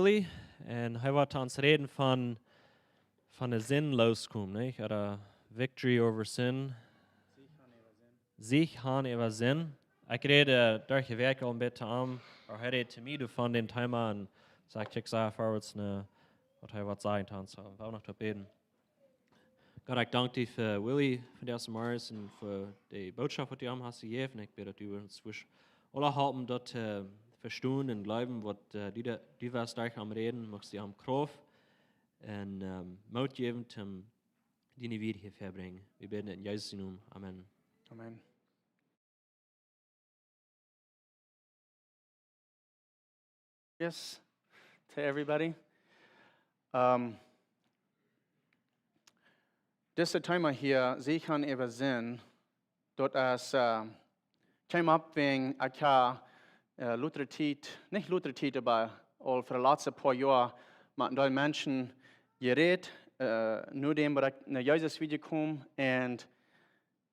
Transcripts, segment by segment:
Willy en hij wordt ons reden van de zin loskomen, nicht? Oder victory over sin. Zich han over zin. Ik rede door je werk al een beetje aan, maar hij reed te mij van den thema en sagt, ik zei voorwaarts wat hij wat zeggen kan, so we nog te beden. Gott, ik dank dir für Willy, für deze Mars en für die boodschap wat je hem hast gegeven. Ik bid dat u ons alle helpen dat verstehen en glauben, wat die was daar am reden, magst du am Kraft en Mut geben, zum die wieder hier verbringen. Wir beten in Jesu Namen. Amen. Amen. Yes, to everybody. Deze thema hier, zich han even zin, dat als thema op wegen aka nicht Luthertiet, aber al voor de laatste paar jaar, met die mensen gereed, nu dem waar ik naar Jezus video kom, en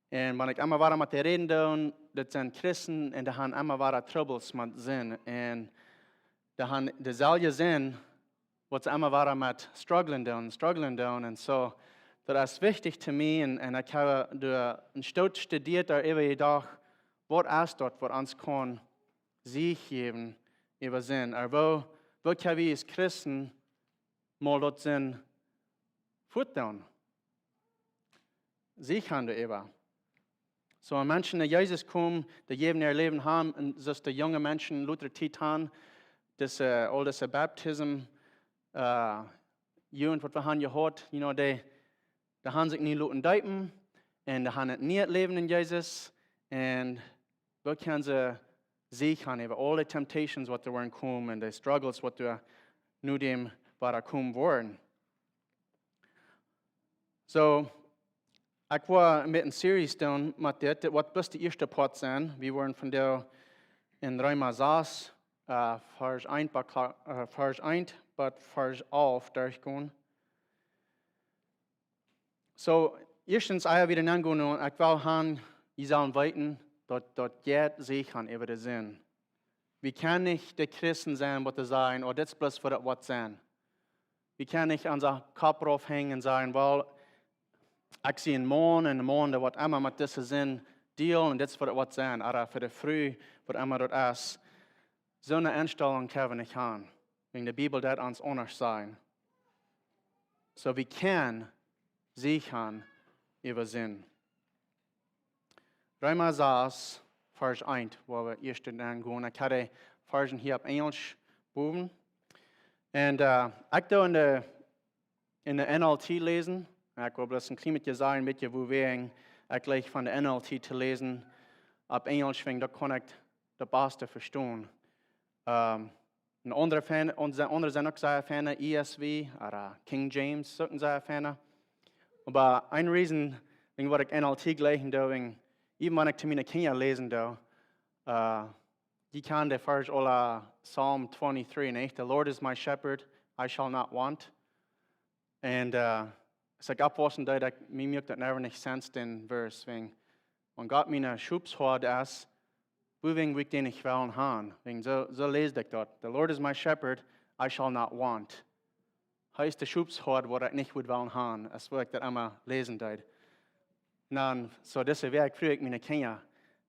wanneer ik allemaal waar met de reden doen, dat zijn christen, en die hebben allemaal waar troubles met zin, en die hebben dezelfde zin, wat ze allemaal waar met struggling doen, en so, dat is wichtig voor mij, en ik heb een stuk gestudeerd daar even dag, wat is dat, wat ons kan zich geven, over zin, wo kan we als christen mal dat zin voet doen. Zich gaan de even. So mensen die Jezus komen, die geven haar leven haben, en zoals de jonge mensen Luther Titan, al deze baptism, jungen wat we hebben gehoord, die gaan zich niet laten duipen, en die gaan het niet het leven in Jezus, en we kunnen ze zich gaan over all the temptations wat er worden komen, en de struggles wat er nu dem waar komen worden. So, ik wil met een series doen met dit, wat best de eerste part zijn. We worden van daar in Roma 6, vers 1, but vers 11 durchgaan. So, eerstens, ik wieder angehen und ich will haben, ich soll weten, dat geht sich an über den Sinn. Wir können nicht die Christen sein, was sie sagen, oder das bloß für das was sein. Wir können nicht an unser Kopf aufhängen und sagen, well, ich sehe einen Mann, und der Mann, der wird immer mit diesem Sinn dealen, und das für das was sein. Oder für die Früh, was immer das ist. So eine Einstellung können wir nicht haben. Wegen der Bibel, das uns anders sein. So wir können sich an über Sinn. Römer 6, Vers 1, wo wir erst angehen. Ich hatte Versen hier auf Englisch boven. Und ich da in der NLT lesen. Ich will bloß ein klein bisschen sagen, wo wir gleich von der NLT zu lesen. Auf Englisch, da kann ich das Beste verstehen. Andere sind auch sehr Fan ESV oder King James, sollten sehr Fan. Aber ein Reason, wegen was ich NLT gleichen da, even wenn ich zu meinen Kindern lesen da, die kann der Vers oder Psalm 23, nicht? The Lord is my shepherd, I shall not want. Und es ist abwaschen da, dass mir das never nicht Sinn den Vers, wenn Gott meine Schubshort ist, woving wir den nicht wollen haben. So lese ich dort. The Lord is my shepherd, I shall not want. Heißt der Schubshort, was ich nicht wollen haben. Das will ich das einmal lesen da. Dann, so deswegen frage ich meine Kinder,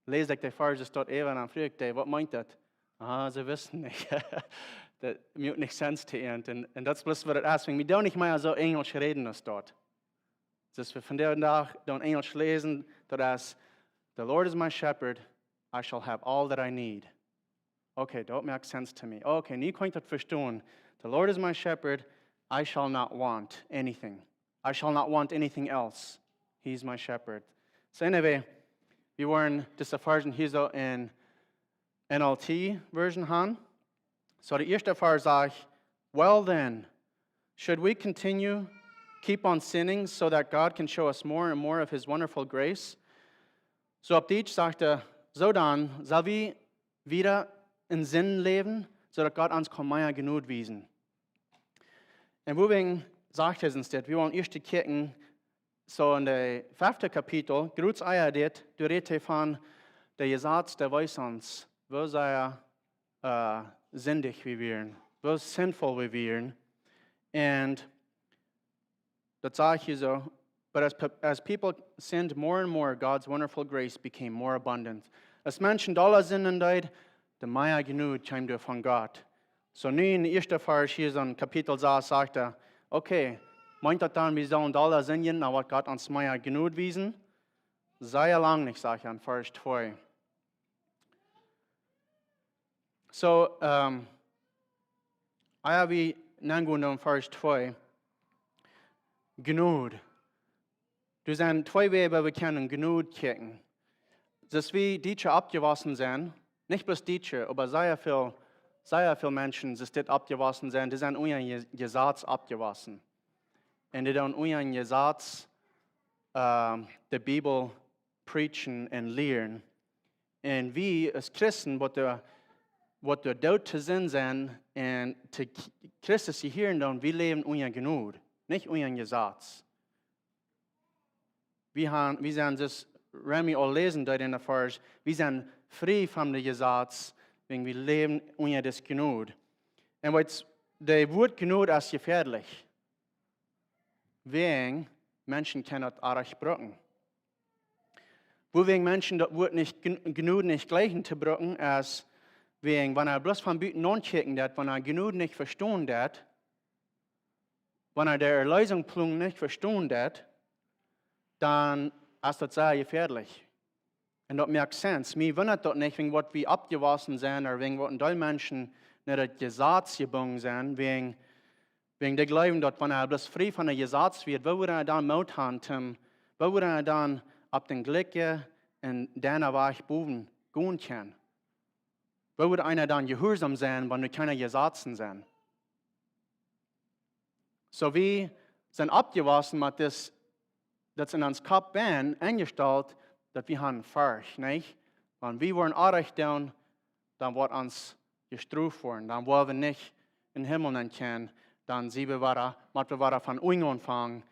lese ich die Verse dort eben, und dann frage ich die, was meint das? Sie wissen nicht. Das macht nicht Sinn zu ihnen. Und das ist bloß, was das ist. Wir dürfen nicht mehr so Englisch reden als dort. Das wir von der Tag dann Englisch lesen, das the Lord is my shepherd, I shall have all that I need. Okay, that makes sense to me. Okay, nie kann ich das verstehen. The Lord is my shepherd, I shall not want anything. I shall not want anything else. He's my shepherd. So anyway, wir wollen diese Versen hier so in NLT-Version haben. So der erste Vers sagt, well then, should we continue, keep on sinning so that God can show us more and more of His wonderful grace? So auf Deutsch sagt so dann, soll wir wieder in Sinn leben, so dass Gott uns mehr genug wiesen. Und wovon sagt es uns das? Wir wollen erst kicken, so in der 5. Kapitel, Gruß eier dit, du redest von der Gesetz der Weisans, wo sei sündig wie wir. wie sinnvoll wir wären. Und das sage ich hier so. But as people sinned more and more, God's wonderful grace became more abundant. Als Menschen alle Sünden deed, de Meier genug kam durch von Gott. So nu in der ersten Vers hier so ein Kapitel 6 sagt er, okay, meint das dann, wir sollen alle Sünden, aber Gott uns Meier genug wiesen? Sei lang nicht, sagt er in Vers 2. So, wie nangun in Vers 2, genug. Du sind zwei Wege, wir können genug kicken. Dass wir Deutsche abgewaschen sind, nicht bloß Deutsche, aber sehr viele Menschen, die das abgewaschen sind, die sind unser Gesetz abgewaschen. Und die dann unser Gesetz die Bibel preachen und lehren. Und wir als Christen, was wir dort zu sehen sind, und zu Christus hier und wir leben unser Genug, nicht unser Gesetz. Wir sind das, Remy auch lesen dort in der Vers, wir sind frei von dem Gesetz, wenn wir leben unter das Genug. Und was das Wort Genug ist gefährlich. Wegen Menschen können das auch brücken. Wegen Menschen das Wort nicht genug nicht gleichen zu brücken, als wegen, wenn bloß von Büten ankicken hat, wenn genug nicht verstehen hat, wenn der Erlösungsplan nicht verstehen hat, dann ist das sehr gefährlich. Und das macht Sinn. Mir wundert das nicht, wegen was wir abgewaschen sind, oder wegen was die Menschen nicht das Gesetz gebunden sind, wegen der Glauben, dass wenn bloß frei von der Gesetz wird, wo würde dann Mut haben, wo würde dann ab den Glücke und dann Weg boven gehen können? Wo würde einer dann gehorsam sein, wenn wir keine Gesetze sind? So wir sind abgewaschen mit das in uns Kopf bin, eingestellt, dass wir haben Furcht, nicht? Wenn wir wollen Arrecht tun, dann wird uns gestraft werden. Dann wollen wir nicht in den Himmel nicht können. Dann sind wir von unten anfangen.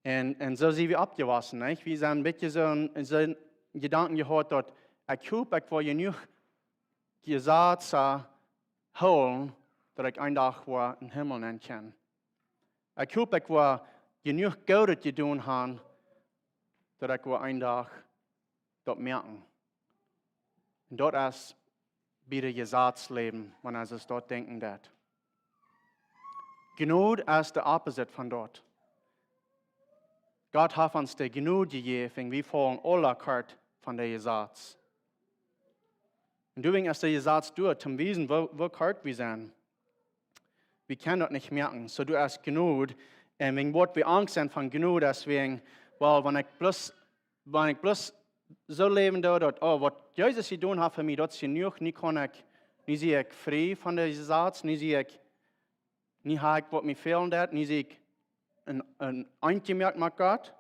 Und so sind wir abgewaschen, nicht? Wir sind ein bisschen so einen Gedanken gehört, dass ich will genug Gesetze holen, dass ich einen Tag in den Himmel nicht kann. Ich will genug Gutes getan haben, dass ich einen Tag dort merken. Und dort ist wieder Gesetzleben, wenn er es dort denken wird. Genug ist der Opposite von dort. Gott hat uns die Genug gegeben, wir folgen alle Kart von der Gesetz. Und deswegen ist der Gesetz dort, zum Wissen, wo Kart wir sind. Wir können das nicht merken. So du hast genug. Und wegen was wir Angst haben von genug, deswegen, weil wenn ich bloß so leben würde, was Jesus getan hat für mich, das ist genug, nie sehe ich frei von der Gesetz, nie habe ich, was mir fehlen hat, nie sehe ich ein Eingemerkt mit Gott.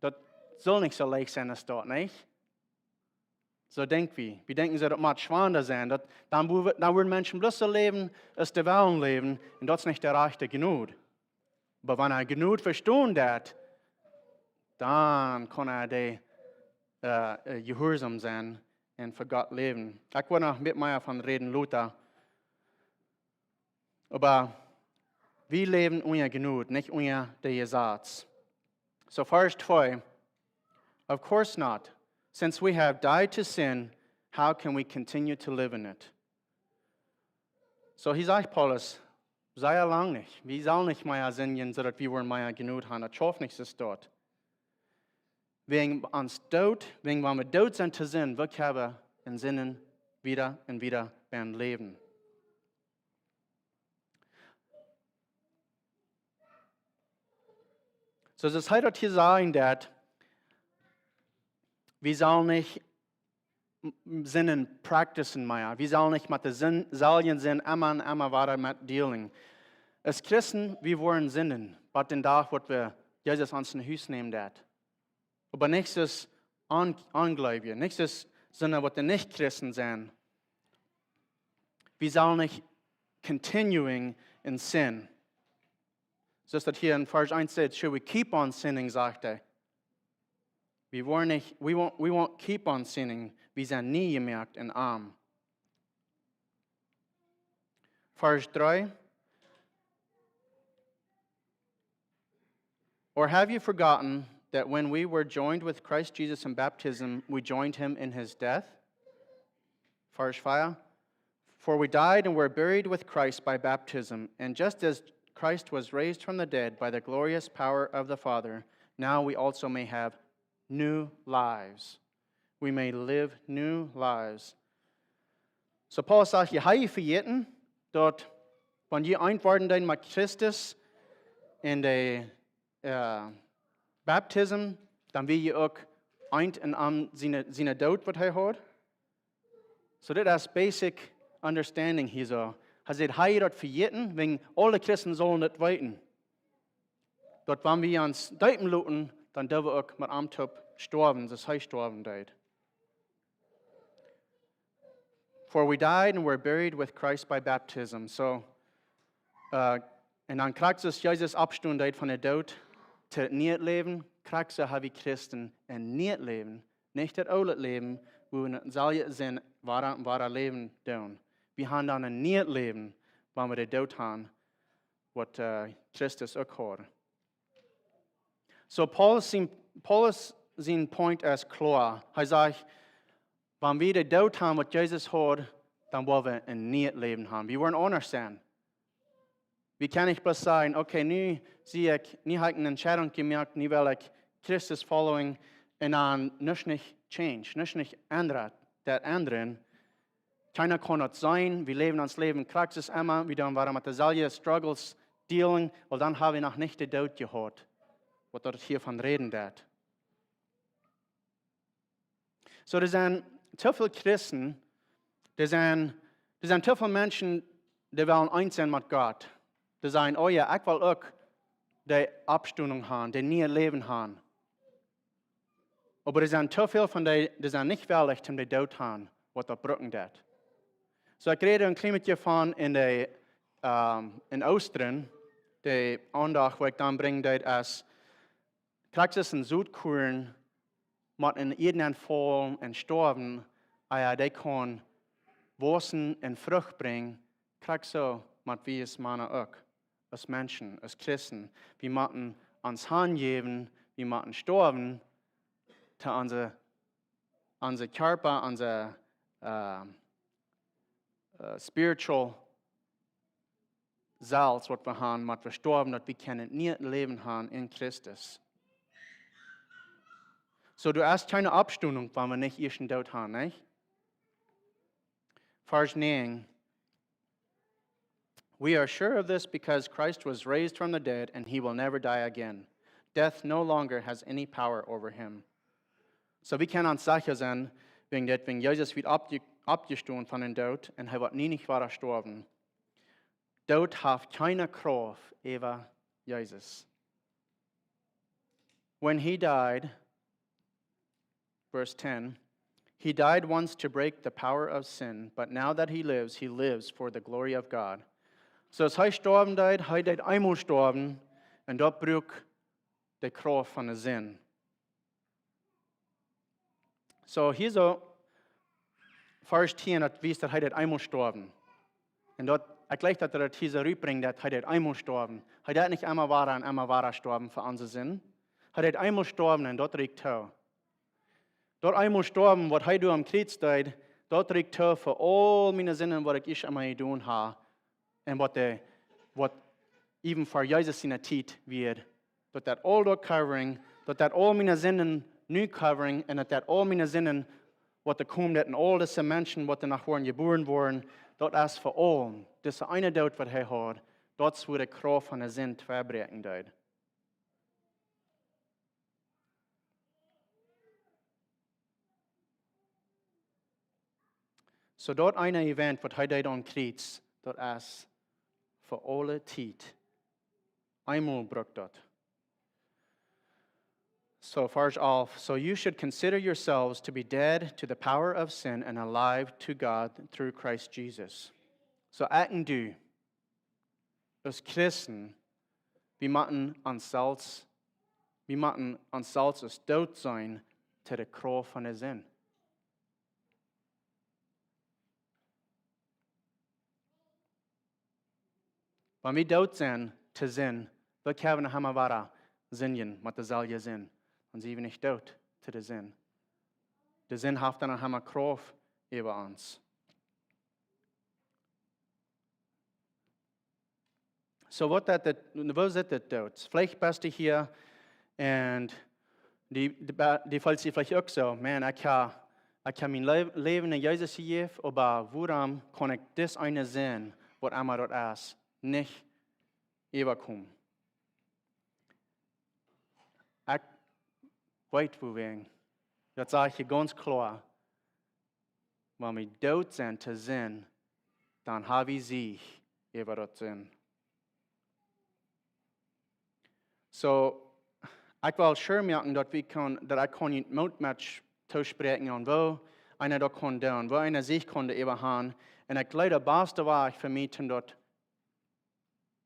Das soll nicht so leicht sein, das dort, nicht? So denken wir. Wir denken, dass das muss schwander sein. Dann würden Menschen bloß so leben, als die Welt leben, und das ist nicht der rechte Genug. Aber wenn er genug verstehen hat, dann kann er gehorsam sein und für Gott leben. Ich will noch mit mir von reden, Luther. Aber wir leben ohne Genug, nicht ohne den Gesetz. So, Vers 2. Of course not. Since we have died to sin, how can we continue to live in it? So, hier sagt Paulus, sei lang nicht. Wir sollen nicht mehr sündigen, sodass wir mehr genug haben. Das schafft nicht, ist dort. Wegen uns tot, wenn wir tot sind zu Sinn, wir können in Sinnen wieder und wieder werden leben. So, das heißt hier sagen, dass wir sollen nicht Sinnen practicen mehr. Wir sollen nicht mit den Salien Sinn immer weiter mit dealen. Als Christen, wir wollen Sinnen, bei den Tag, wo wir Jesus uns in Haus nehmen hat. Aber nächstes Angläubige, nächstes Sinne, was die Nicht-Christen sind. Wir sollen nicht continuing in sin. So ist das hier in Vers 1 steht, should we keep on sinning, sagt er. We won't keep on sinning. Wir sind nie gemerkt in arm. vers 3. Or have you forgotten that when we were joined with Christ Jesus in baptism, we joined him in his death? Vers 5. For we died and were buried with Christ by baptism, and just as Christ was raised from the dead by the glorious power of the Father, now we also may have new lives. We may live new lives. So Paul sagt, je habe vergeten, dort, wenn je eintworden dein mit Christus in der Baptism, dann will je auch eint in seine Tod, was hat. So das ist basic understanding hier so. Hij zegt, hij dat vergeten, wegen alle Christen sollen das weten. Dort, wenn wir uns Deuten luten, dann dürfen wir auch mit am Top sterben, das heißt sterben deut. For we died and were buried with Christ by baptism. So, und dann kriegt es Jesus Abstund von der Tod zu nicht leben, kriegt es wie Christen ein nicht leben, nicht das alte Leben, wo wir in solchen Sinn wahre Leben tun. Wir haben dann ein nicht Leben, wenn wir den Tod haben, was Christus auch hat. So, Paulus sein Point ist klar. Er sagt, wenn wir den Tod haben, was Jesus hat, dann wollen wir ein nicht Leben haben. Wir wollen anders sein. Wir können nicht bloß sagen, okay, nu sehe ich, nu habe ich eine Entscheidung gemacht, nu will ich Christus following, und dann nicht change, nicht ändern, das ändern. Keiner kann das sein, wir leben uns Leben, kriegt es immer, wir dann waren mit derselben Struggles dealen, weil dann haben wir noch nicht den Tod gehört, was dort hiervon reden wird. So, das sind zu viele Christen, das sind zu viele Menschen, die wollen eins sein mit Gott. Die sagen, oh ja, ich will auch die Abstundung haben, die nie Leben haben. Aber es sind zu viele von denen, die sind nicht willig, um den Tod haben, was da brücken wird. So, ich rede ein klein bisschen von in Ostern, die Andacht, wo ich dann bringe, ist, kriegst es in Südkorea, mit in irgendeinem Fall und sterben, die kann Wurzeln und Frucht bringen, kriegst du mit wie es Männer auch, als Menschen, als Christen. Wir müssen uns Hand geben, wir müssen sterben, zu unser Körper, unser spiritual Salz, was wir haben, was wir sterben, dass wir können nicht leben haben in Christus. So, du hast keine Abstundung, wenn wir nicht ihren Tod haben, nicht? Vers 9. We are sure of this because Christ was raised from the dead and he will never die again. Death no longer has any power over him. So, wir können uns sicher sein, wegen Jesus wird abgestoßen von dem Tod und er wird nie nicht weiter sterben. Tod hat keine Kraft über Jesus. When he died, verse 10, he died once to break the power of sin, but now that he lives for the glory of God. So, als er sterben deed einmal sterben, und dort braucht die Kraft von der Sinn. So, hier so, Vers 10, das wisst, dass er einmal sterben. Und dort, ich gleich, dass er hier so rüberbringt, dass er einmal sterben. Er hat nicht einmal wahr und einmal wahr sterben für unseren Sinn. Er hat einmal sterben und dort riecht er. Dort einmal sterben, was er am Kreuz deed, dort riecht er für all meine Sinnen, was ich einmal getan habe. Und was even für Jesus in der Zeit wird. Dort that all dort covering, dort that all meine Sinnen new covering, und that all meine Sinnen, was da kommt, und all diese Menschen, was danach waren geboren wurden, dort ist für alle, das eine Tod, was er hat, dort wird die Kraft von der Sinn verbrechen dort. So dort ein Event, was er dort am Kreuz, dort ist für alle Zeit. Einmal braucht dort. So, Vers 11, so you should consider yourselves to be dead to the power of sin and alive to God through Christ Jesus. So, ich und du, als Christen, wir müssen uns als tot sein zu der Kraft von der Sinn. Wenn wir dort sind, zu sehen, wir können haben wir singen, mit der Salje sind. Und sie nicht dort, zu der Sinn. Der Sinn hat dann haben wir Kraft über uns. So, wo ist das dort? Vielleicht bist du hier und die fühlt sich vielleicht auch so, man, ich kann mein Leben in Jesus gegeben, aber warum kann ich das eine sehen, was einmal dort ist, nicht überkommen? Ich weiß, wohin. Das sage ich hier ganz klar. Wenn wir dort sind zu sehen, dann habe ich sie über dort sehen. So, ich will schon merken, dass ich nicht Mutmatch sprechen und wo einer da kann und wo einer sich konnte überhaben. Und ich glaube, das beste war für mich, dort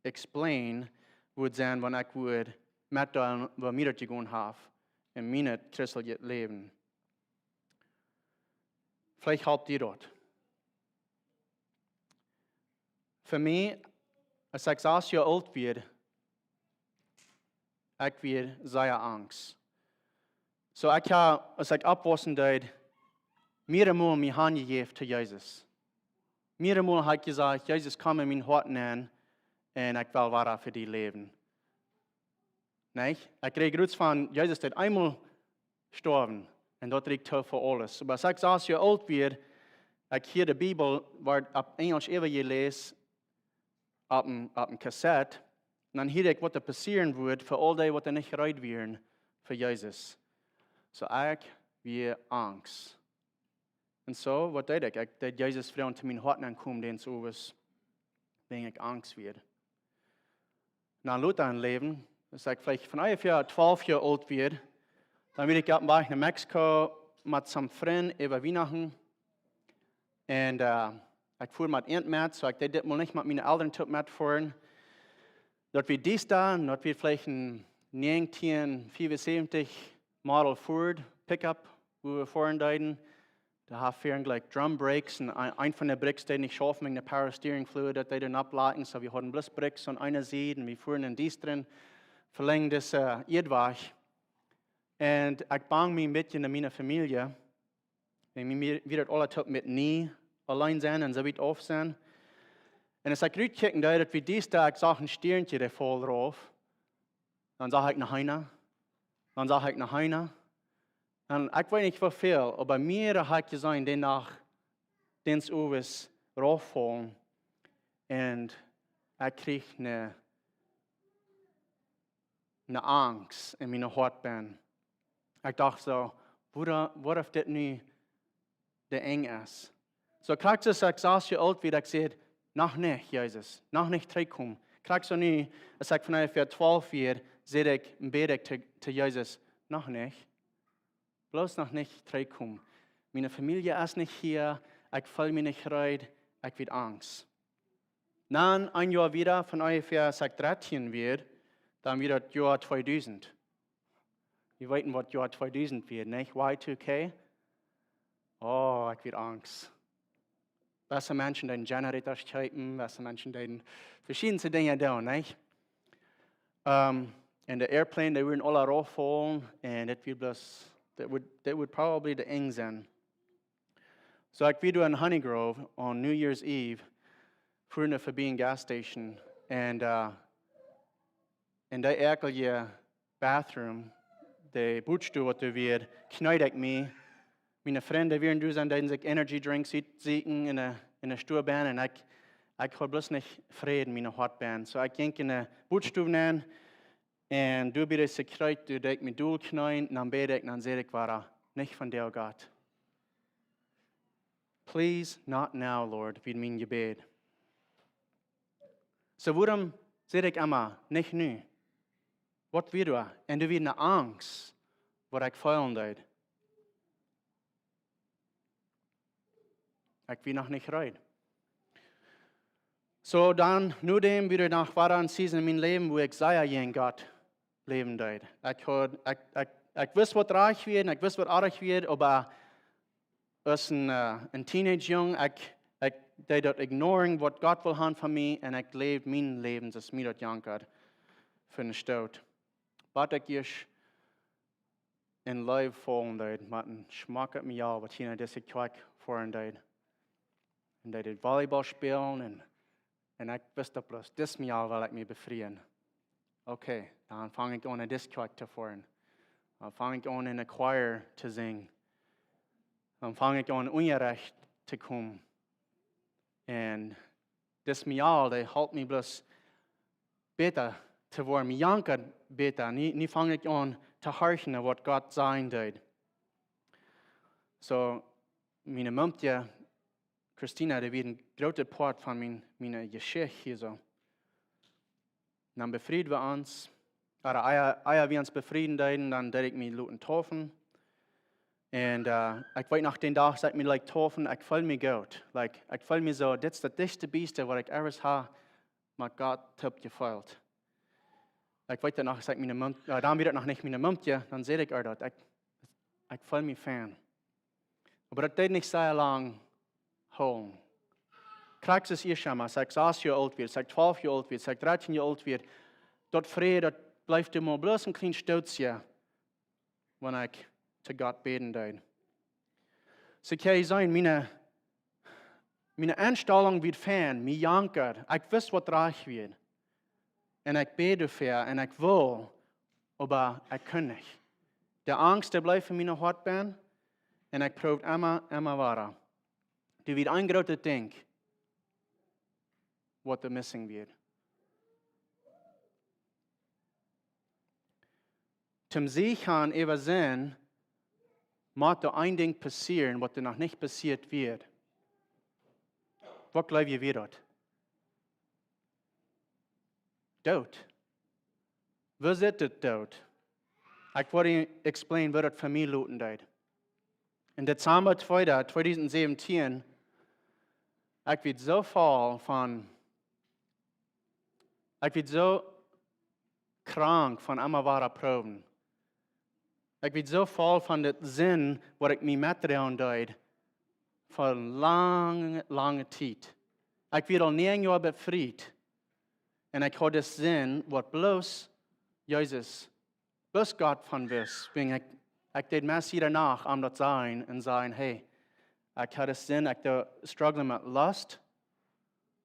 explain, würde sein, wenn ich würde mitteilen, was mir das getan habe in meinem christlichen Leben. Vielleicht helpt ihr dort. Für mich, als ich 6 Jahre alt werde, ich werde sehr Angst. So ich habe, als ich abwaschen deed, mehrmals meine Hand gegeben zu Jesus. Mehrmals habe ich gesagt, Jesus, komm in mein Herz an und ich will weiter für dich leben. Nicht? Ich kriege Rutsch von Jesus, der einmal gestorben und dort liegt er für alles. Aber als ich 6 Jahre alt werde, ich hier die Bibel, war auf Englisch immer gelesen, auf dem Kassett. Und dann hier ich, was da passieren wird für all die, die nicht bereit wären für Jesus. So ich wir Angst. Und so, was deed ich? Ich deed Jesus Frau zu meinen Herzen ankommen, den so was, wenn ich Angst werde. Nach Luther Leben, dass ich vielleicht von ungefähr 12 Jahre alt werde, dann werde ich nach Mexiko mit einem Freund über Weihnachten. Und ich fuhr mit Erdmet, so ich deed das mal nicht mit meinen Eltern mitfahren. Dort wird dies da, dort wird vielleicht ein 1974 Model Ford Pickup, wo wir fahren deuten. Da haben wir gleich Drum Brakes und ein von den Brakes, die nicht schaffen, wegen der Power Steering Fluid, dass die dann abladen. So wir hatten bloß Brakes und einer sieht und wir fuhren in dies drin, verlängern das Erdwach. Und ich bang mich ein bisschen in meiner Familie. Wir werden alle mit nie allein sein und so weit auf sein. Und als ich rückkicken, dass wir dies Tag Sachen Sternchen der voll drauf, dann sage ich nach einer, dann sage ich nach einer. Und ich weiß nicht, wie viel, aber mir hat gesagt, den nach den Uwes rauffallen. Und ich kriege eine Angst in meiner Hautbahn. Ich dachte so, was if das nicht der eng ist? So kriegst du, als ich 6 Jahre alt werde, ich sage, noch nicht, Jesus, noch nicht zurückkommen. Kriegst du nicht, als ich von ungefähr 12 Jahren, sehe ich und bete zu Jesus, noch nicht. Bloß noch nicht zurückkommen. Meine Familie ist nicht hier, ich fühle mich nicht rein, ich werde Angst. Dann ein Jahr wieder, von ungefähr, als ich 13 werde, dann wieder das Jahr 2000. Wir wissen, was Jahr 2000 wird, nicht? Y2K? Oh, ich werde Angst. Besser Menschen, die Generator schalten, besser Menschen, die verschiedenste Dinge tun, nicht? Und der Airplane, die würden alle rauffallen, und that would probably the eng sein. So ich war in Honeygrove on New Year's Eve, fuhren wir vorbei eine Gasstation, und in der erkelige Bathroom, der Bootstuhl, was da wird, knallt ich mich. Meine Freunde wären da sind, die sich Energy Drinks siegen in der Stuhlbahn, und ich habe bloß nicht Frieden in meiner Hautbahn. So ich ging in der Bootstuhl rein, und du bist sekret, du denkst mit durchknallen, dann bete ich, dann sehe ich, war nicht von dir, Gott. Please, not now, Lord, wie mein Gebet. So warum sehe ich immer, nicht nu? Was wird du? Und du wirst eine Angst, was ich fühlen darf. Ich will noch nicht rein. So dann, nur dem wieder nach weiteren Season in meinem Leben, wo ich sehr in Gott leben darf. Ich weiß, was reich wird, ich weiß, was arg wird, aber als ein Teenage-Jung, ich die dat ignoren, wat God wil haben von mir, und ich lebe mein Leben, das mir dat jankert, für den Staat. Wat ich is in Leib fallen deed, met een smak op mij al, wat hier naar deze kerk voeren deed. En die deed Volleyball spelen, en ik wist dat bloß, dit mij wil ik me bevrijen. Oké, dan vang ik aan naar deze kerk te voeren. Dan vang ik aan in de choir te zingen. Dan vang ik aan onrecht te komen. En dit mij al, die helpt me bloß beter te worden. Mij jankert beter. Niet vang ik aan te horchen naar wat God zijn deed. So, mijn mumtje, Christina, die werd een grote part van mijn geschichte hier zo. Dan befrieden we ons. Oder als wir uns befrieden deiden, dann deed ik me luten tofen. En ik weet nog den dag, dat ik me like tofen, ik voel me goed. Like, ik voel me zo, dit is het dichtste beste wat ik ergens heb, maar God hebt gevoeld. Ik weet dat nog, als ik mijn mond, dan weer het nog niet mijn mondje, dan zeg ik dat. Ik voel me fan. Maar dat deed niet zo lang houden. Krijg is eerst maar, als ik 6 jaar oud werd, als ik 12 jaar oud werd, als ik 13 jaar oud werd, dat vrede, dat blijft er maar bloos een klein stootje, wanneer ik te God beden deed. So kan je zijn, mijn aanstelling werd fan, mijn janker, ik wist wat recht werd. En ik bid ervoor en ik wil, maar ik kan niet. De angst die blijft in mijn hart ben, en ik proef immer waar. Die wordt een grote ding, wat er missing wordt. Zum Sichern über Sinn, moet er een ding passieren, wat er nog niet passiert wird. Wat geloof je weer dat? Dood. Waar zit het dood? Ik wil je explain wat het voor mij loten deed. In Dezember 2017, ik werd zo vol van, ik werd zo krank van allemaal ware proben. Ik werd zo vol van de zin wat ik me metredoen deed, voor lange tijd. Ik werd al 9 jaar bevrijd. En ik had de zin wat bloos Jezus, bloos God van wist. Ik deed mes hiernaach om dat zijn en zeggen, hey, ik had de zin, ik de struggelen met lust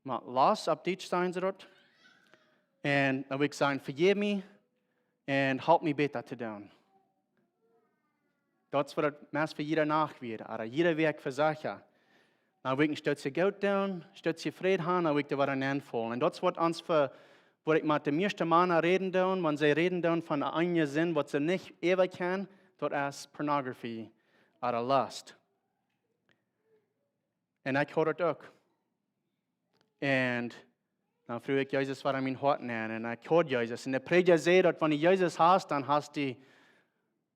op Duits zijn ze dat. En dan wil ik zeggen, vergeef me en help me beter te doen. Dat is wat het mes voor hiernaach weer, maar jeder werk voor zich. Dan wil ik een stukje goud doen, een stukje vrede hebben, dan wil ik er wat aan aanvullen. En dat is wat ons voor, wat ik met de meeste mannen reden doen, want zij reden doen van een zin wat ze niet eeuwig kennen, dat is pornografie, of lust. En ik hoor het ook. En dan vroeg ik Jezus wat aan mijn hart neer, en ik hoorde Jezus. En de prediker zei dat wanneer je Jezus hast, dan hast je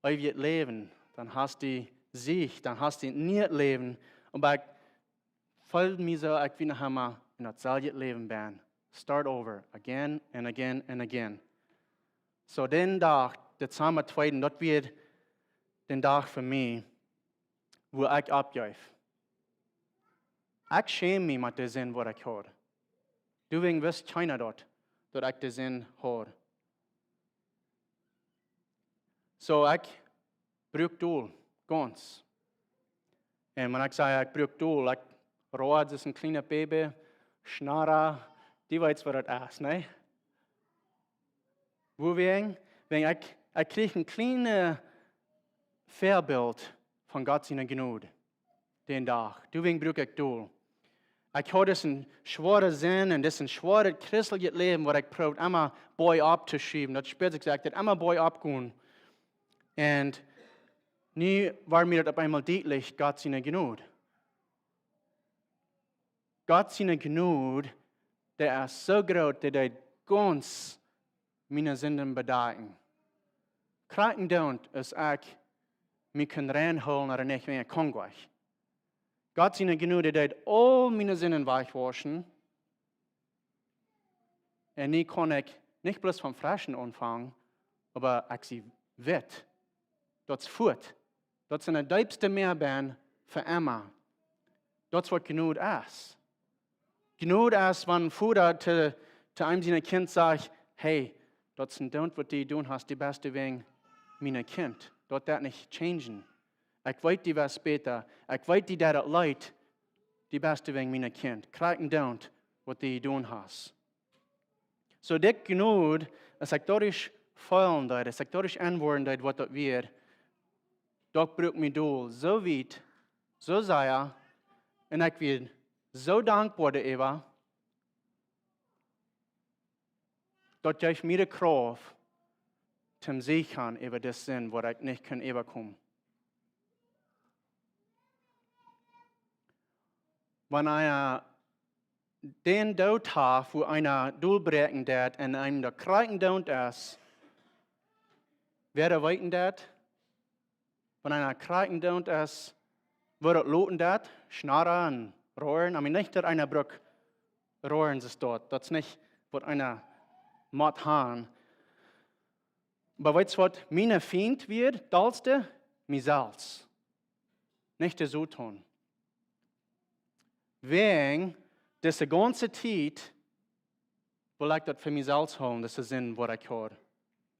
eeuwig leven, dan hast je zich, dan hast je niet het leven. Maar ik voel me zo, ik wil nog eenmaal in hetzelfde leven ben. Start over, again and again and again. So den dag, Dezember 2, dat werd den dag voor mij, waar ik opjuif. Ik schäme me met de zin wat ik hoor. Du wist keiner dat ik de zin hoor. So ik bruk doel, ganz. En wanneer ik zei, ik bruk doel, ik rood is een kleine baby, schnarra, die weet wat het is, nee? Woewegen? Ik kreeg een kleine voorbeeld van God zijn genade, den dag. Toen bruk ik doel. Ik had dus een zware zin en dus een zware christelijk leven, waar ik probeerde immer boy op te schrijven. Dat speelt gezegd, dat immer boy opgaan. En nu war mir das auf einmal deutlich, Gott seine Gnade. Gott seine Gnade, der ist so groß, dass er ganz meine Sünden bedeuten. Kraken don't, als ich mich reinholen oder nicht mehr kongweg. Gott seine Gnade, der all meine Sünden wegwaschen. Und nie kann ich nicht bloß vom Frischen anfangen, aber ich sie wird. Dat is voet. Dat is een diepste meer ben voor Emma. Dat is wat genoeg is. genug als wenn Vater zu einem seiner Kind sagt, hey, das sind das, was du tun hast, die beste wegen meiner Kind. Dort das nicht changen. Ich weiß die was später. Ich weiß die, das leid, die beste wegen meiner Kind. Kriegen don't, was du tun hast. So dick genug, als ich dadurch fallen dort, als ich dadurch antworten dort, was das wird, doch braucht mir du so weit, so sehr, und ich bin so dankbar darüber, dass ich mir die Kraft zum Sichern über das Sinn, wo ich nicht kann überkommen. Wenn einer den Tod hat, wo einer durchbrechen wird und einem der Kriegen Tod ist, wer weiten das? Wenn einer Kriegen Tod ist, wird loten das, schnarren, rohren. Ich meine nicht, dass einer Brück rohren ist dort. Das ist nicht, was einer macht haben. Aber weißt du, was meine Feind wird, dalste? Mir selbst. Nicht so tun. Wegen dieser ganzen Zeit will ich das für mich selbst haben, das ist Sinn, was ich habe.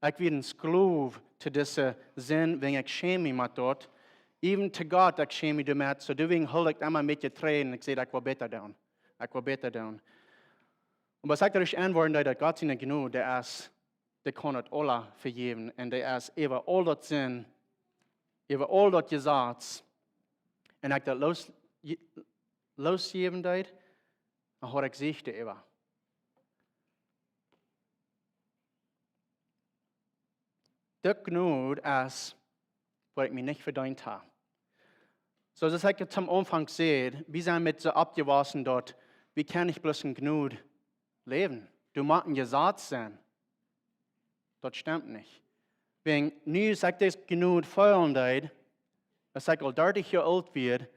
Ich werde ein Sklave zu diesem Sinn, wenn ich schäme mich mit dort. Even zu Gott, ich schäme mich damit, so deswegen hole ich immer mit dir Tränen und ich sage, ich will besser tun. Ich will besser tun. Und was ich dadurch antworten, dass Gott ist nicht genug, der kann das alle vergeben. Und der ist über all das Sinn, über all das Gesetz. Und ich das losgeben, dann habe ich Sicht über. Das genug ist, was ich mir nicht verdient habe. So, das habe ich zum Anfang gesehen, wir sind mit so abgewaschen dort, wie kann ich bloß genug leben? Du magst ein Gesetz sein. Das stimmt nicht. Wenn nu sagt das genug Feuerheit, als ich al 30 Jahre alt wird,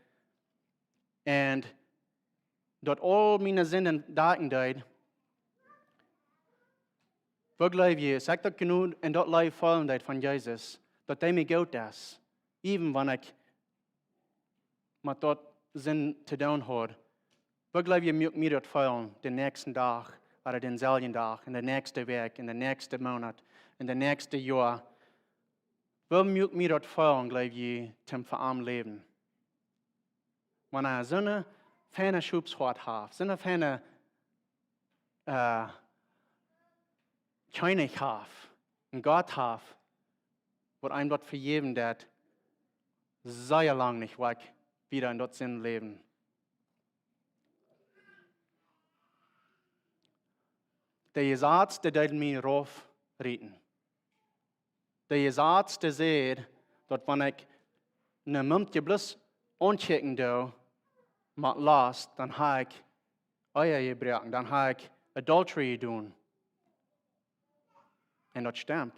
und dort all meine Sünden daten deed, wirklich, sagt das genug und dort live Feuerheit von Jesus, dass der mir gut ist, even wenn ich mit dort Sinn zu tun habe. Wirklich, mir dort feuern, den nächsten Tag, oder den selben Tag, in der nächsten Woche, in der nächsten Monat, in der nächsten Jahr. Will mir dort feuern, glaube ich, zum verarmen Leben. Wenn er so eine feine Schubshort hat, so eine feine König hat, und Gott hat, wird einem dort vergeben, der sehr lang nicht weg wieder in dort Sinn leben. Der Gesetz, der wird mich rauf retten. Der Gesetz, der sagt, dass wenn ich eine Mund bloß anchecken darf, mit Last, dann habe ich Eier gebrochen, dann habe ich Adultery tun. Und das stimmt.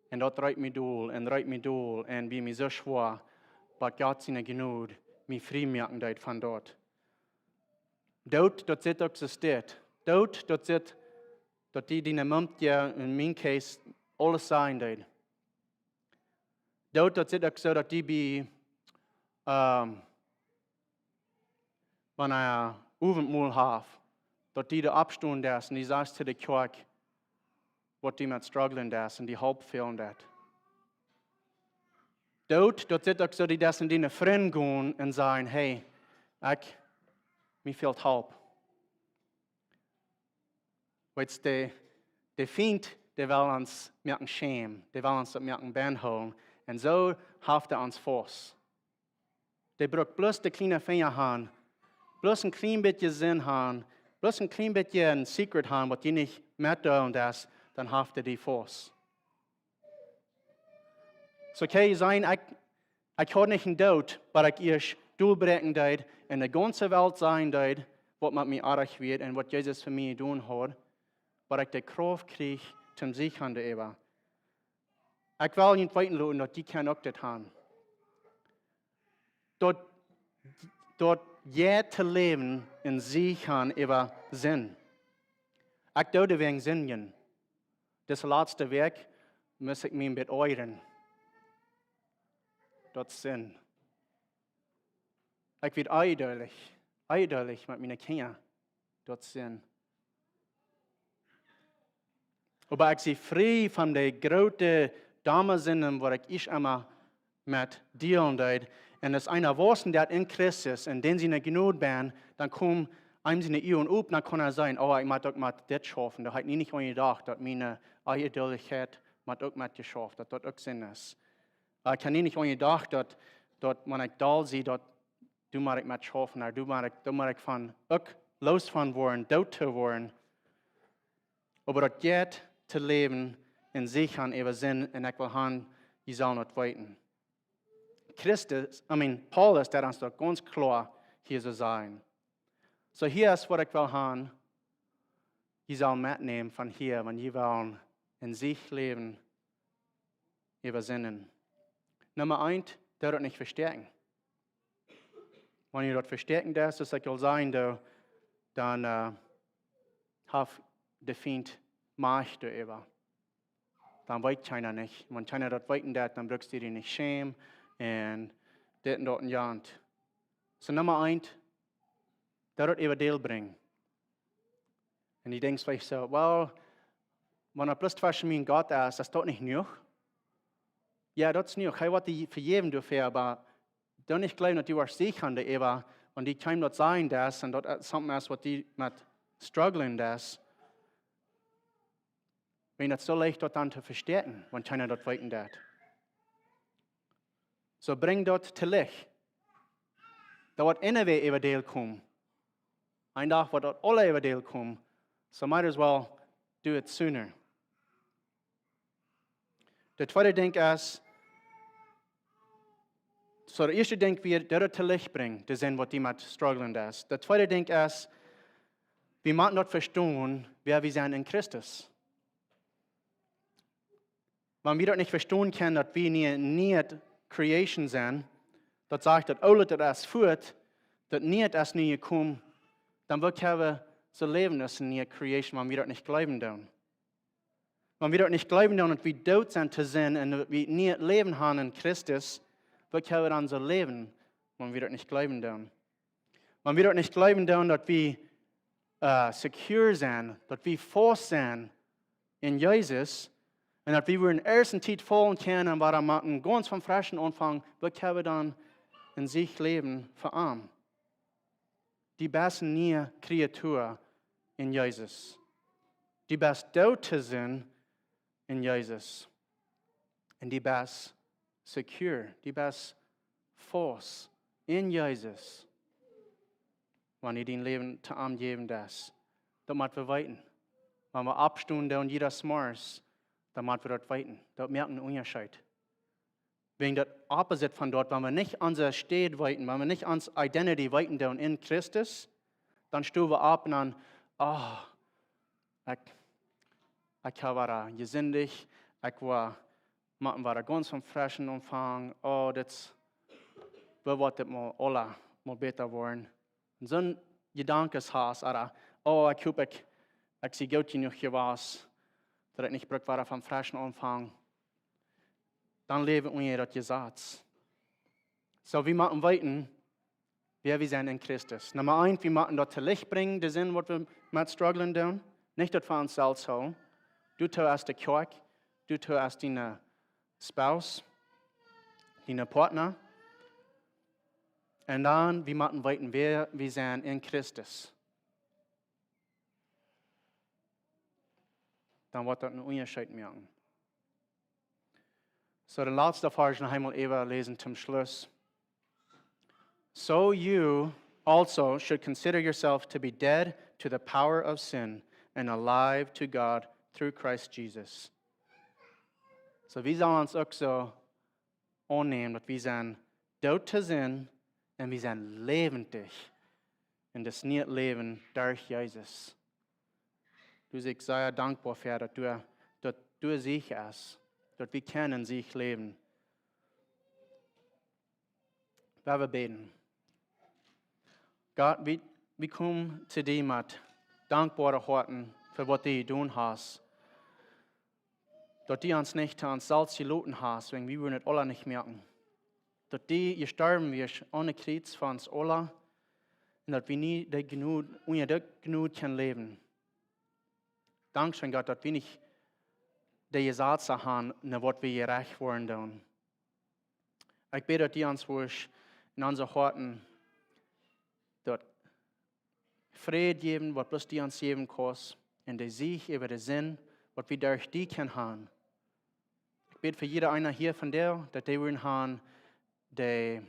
Und das reicht mich durch, und wie mir so schwer, aber Gott sei genug, mich frei machen dort von dort. Dort, das zit existiert. Dort, das zit, dass die Mund ja in meinem Case alles sein dort. Dort, das zit auch so, dass die bei, wenn er Abendmahl hat, dass die da abstunden das und die sagt zu der Kirche, was die mit strugglen das und die halb fehlen das. Dort, das zit auch so, die das in die Freunde gehen und sagen, hey, mir fehlt halb. Weißt du, der Feind, der will uns mit einem Schämen, der will uns mit einem Bein holen. Und so haftet er uns fast. Der braucht bloß die kleine Finger haben, bloß ein klein bisschen Sinn haben, bloß ein klein bisschen ein Secret haben, was die nicht mehr und das, dann haftet die fast. So kann es sein, ich habe nicht einen Tod, aber ich erst durchbrechen dort in der ganzen Welt sein dort, was mit mir arg wird und was Jesus für mich tun hat, aber ich die Kraft kriege zum Sichern darüber. Ich will nicht weiten lassen, dass die kann auch das haben. Dort je zu leben in Sichern über Sinn. Ich tue wegen Sinn. Das letzte Werk muss ich mir mit euren. Das Sinn. Ich werde eindeutig, eindeutig mit meinen Kindern dort sind. Aber ich sie frei von der großen Damasinnen, wo ich immer mit dealen deed. Und als einer wissen, der in Christus, und den sie nicht genug bin, dann kommen einem sie nicht und up, dann kann er sagen, oh, ich muss auch mit das schaffen. Da hat ich nicht gedacht, dass meine Eindeutigkeit mit auch mit geschafft, dass das auch Sinn ist. Ich habe nicht gedacht, dass wenn ich da sehe, dass du muss ich mit schaffen, oder du muss ich von auch los von worden, dort zu worden. Aber das geht zu leben in sich an über Sinn, und ich will haben, ich soll nicht weiten. Paulus, der uns doch ganz klar hier so sein. So hier ist, was ich will haben, ich soll mitnehmen von hier, wenn ich will in sich leben, über Sinnen. Nummer 1, der wird nicht verstärken. Wenn ihr dort verstärken das ich will sagen, dann hat der Feind Macht darüber. Dann weiß keiner nicht. Wenn keiner dort weiten darf, dann brauchst du dich nicht schämen und das und dort und jant. So Nummer 1, der wird über Deal bringen. Und ich denke vielleicht so, well, wenn er bloß zwischen mir und Gott ist, das nicht genug. Ja, das ist nicht. Ich will die vergeben dafür, aber dann nicht glauben, dass du warst sicher darüber, und die kann dort sein, das, und dort ist etwas, was die mit struggling, das. Wenn das so leicht dort dann zu verstärken, wenn keiner dort weiten darf. So bring dort zu Licht. Da wird einer über Deal kommen. Ein Tag wird dort alle über Deal kommen. So might as well do it sooner. Der zweite Ding ist, so der erste Ding wird, der zu Licht bringen, das sind, was die mit struggling ist. Der zweite Ding ist, wir müssen dort verstehen, wer wir sind in Christus. Wenn wir dort nicht verstehen können, dass wir nicht Creation sind, das sagt, dass alles das führt, dass nicht das nie kommt, dann wird wir so leben, dass nie Creation, wenn wir dort nicht glauben dürfen. Wenn wir dort nicht glauben dürfen und wir tot sind zu sein und wir nicht leben haben in Christus, wird wir dann so leben, wenn wir dort nicht glauben dürfen. Wenn wir dort nicht glauben dürfen, dass wir secure sind, dass wir fest sind in Jesus, und dass wir in der ersten Zeit fallen können, und wir machen ganz vom frischen Anfang, wird wir dann in sich leben für arm. Die besten nie Kreatur in Jesus. Die best Dote sind in Jesus. Und die best secure, die best force in Jesus. Wenn ihr dein Leben zu arm geben das, dann müssen wir weiten. Wenn wir abstunden und jeder Smars, dann müssen wir dort weiten. Dort merken wir einen Unterschied. Wegen der Opposite von dort, wenn wir nicht unser Steht weiten, wenn wir nicht unsere Identity weiten in Christus, dann stehen wir ab und dann, ich war gesündigt, ich war ganz vom frischen Anfang, das wird mal alle mal besser werden. Und so ein Gedanke hast, oder, ich hoffe, ich sehe gut genug hier was, dass ich nicht braucht war vom frischen Anfang. Dann leben wir das gesagt. So, wir machen weiter, wer wir sind in Christus. Nummer 1, wir machen das zu Licht bringen, das sind, was wir mit struggling tun. Nicht das für uns selbst holen. Du tust die Kirche, du tust deine Spouse, deine Partner. Und dann, wir machen weiter, wer wir sind in Christus. Dann wird das einen Unterschied machen. So, der letzte Vers noch einmal lesen zum Schluss. So you also should consider yourself to be dead to the power of sin and alive to God through Christ Jesus. So, wir sollen uns auch so annehmen, dass wir sind tot zu sein und wir sind lebendig in das neue Leben durch Jesus. Du bist sehr dankbar für, dass du sicher bist. Dass wir können sich leben. Wir beten. Gott, wir kommen zu dir mit dankbaren Worten für was du getan hast. Dass du uns nicht an Salz gelassen hast, wenn wir nicht alle nicht merken. Dass du gestorben wirst ohne Kreuz für uns alle. En dat we niet genoeg kunnen leven. Dankzij God dat we niet de zaad hebben naar wat we gerecht worden doen. Ik bid dat die ons woord in onze harten dat vrede geven, wat bloß die ons geven kost. En de zicht over de zin, wat we durch die kunnen hebben. Ik bid voor jeder einer hier van der, dat die willen hebben de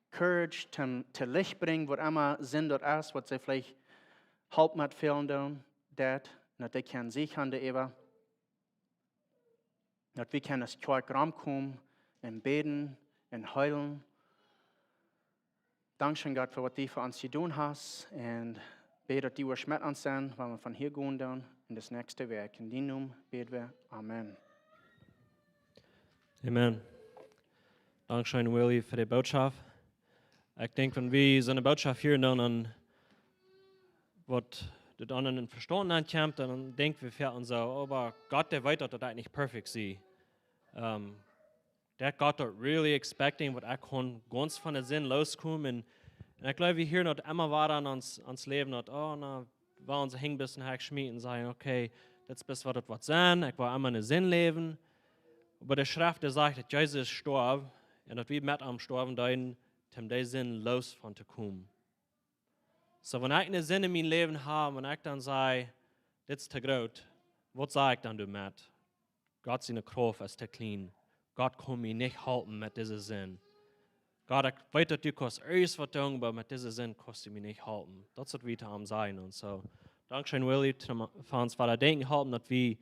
courage te licht brengen, wat immer zin dat is, wat ze vielleicht halb met veel doen, dat die kan zich aan de eeuwen. Dat we kunnen als kerk ramkomen en beten en huilen. Dankzij God voor wat die voor ons gedaan hast. En bid dat die weer met ons zijn, waar we van hier gaan doen in das nächste werk. In die naam beten we. Amen. Amen. Dankeschön, Willy, für die Botschaft. Ich denke, wenn wir so eine Botschaft hören, dann wird das anderen verstanden ankommt, dann denken wir für uns so, aber Gott, der weiß, dass das nicht perfekt ist. Der Gott dort really expecting, was ich ganz von der Sinn loskommen. Und ich glaube, wir hören dort immer weiter an uns Leben, dass, oh, na, wir uns ein bisschen hergeschmieden und sagen, okay, das ist was das wird sein, ich will immer einen Sinn leben. Aber der Schrift, der sagt, dass Jesus starb und dass wir mit am Sterben deuten, um den Sinn los von zu kommen. So, wenn ich einen Sinn in meinem Leben habe und ich dann sage, das ist zu groß, was sage ich dann damit? Gott seine Kraft ist zu klein. Gott kann mich nicht halten mit diesem Sinn. Gott, ich weiß, dass du kannst alles was tun, aber mit diesem Sinn kannst du mich nicht halten. Das wird wieder am sein. Und so, Dankeschön, Willy, für uns weiter denken halten, dass wir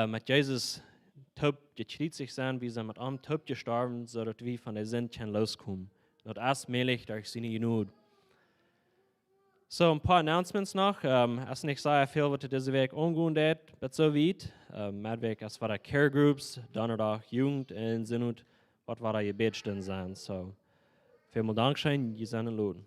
mit Jesus taub gekreuzigt sind, wir sind mit ihm taub gestorben, sodass wir von der Sinn loskommen. Und das ist möglich durch seine Gnade. So, ein paar Announcements noch. Es ist nicht sehr viel, was diese Weg umgehen wird, aber so weit. Mit Weg, es war Care Groups, dann auch Jugend und Sinn und was war da Gebetsstunden sein. So, vielen Dank, ihr seid in Luden.